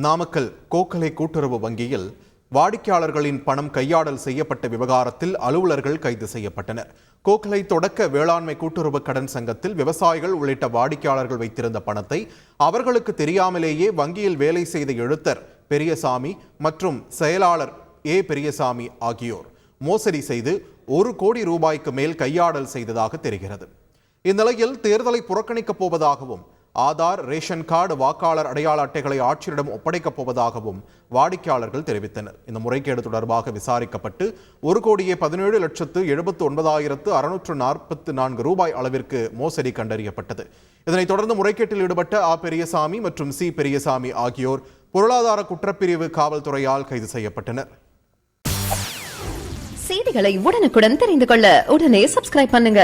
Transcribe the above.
நாமக்கல் கோக்கலை கூட்டுறவு வங்கியில் வாடிக்கையாளர்களின் பணம் கையாடல் செய்யப்பட்ட விவகாரத்தில் அலுவலர்கள் கைது செய்யப்பட்டனர். கோக்கலை தொடக்க வேளாண்மை கூட்டுறவு கடன் சங்கத்தில் விவசாயிகள் உள்ளிட்ட வாடிக்கையாளர்கள் வைத்திருந்த பணத்தை அவர்களுக்கு தெரியாமலேயே வங்கியில் வேலை செய்த எழுத்தர் பெரியசாமி மற்றும் செயலாளர் பெரியசாமி ஆகியோர் மோசடி செய்து 1 கோடி ரூபாய்க்கு மேல் கையாடல் செய்ததாக தெரிகிறது. இந்நிலையில் தேர்தலை புறக்கணிக்கப் போவதாகவும் ஆதார், ரேஷன் கார்டு, வாக்காளர் அடையாள அட்டைகளை ஆட்சியரிடம் ஒப்படைக்கப் போவதாகவும் வாடிக்கையாளர்கள் தெரிவித்தனர். இந்த முறைகேடு தொடர்பாக விசாரிக்கப்பட்டு 1,17,79,644 ரூபாய் அளவிற்கு மோசடி கண்டறியப்பட்டது. இதனைத் தொடர்ந்து முறைகேட்டில் ஈடுபட்ட பெரியசாமி மற்றும் பெரியசாமி ஆகியோர் பொருளாதார குற்றப்பிரிவு காவல்துறையால் கைது செய்யப்பட்டனர். செய்திகளை உடனுக்குடன் தெரிந்து கொள்ள உடனே சப்ஸ்கிரைப் பண்ணுங்க.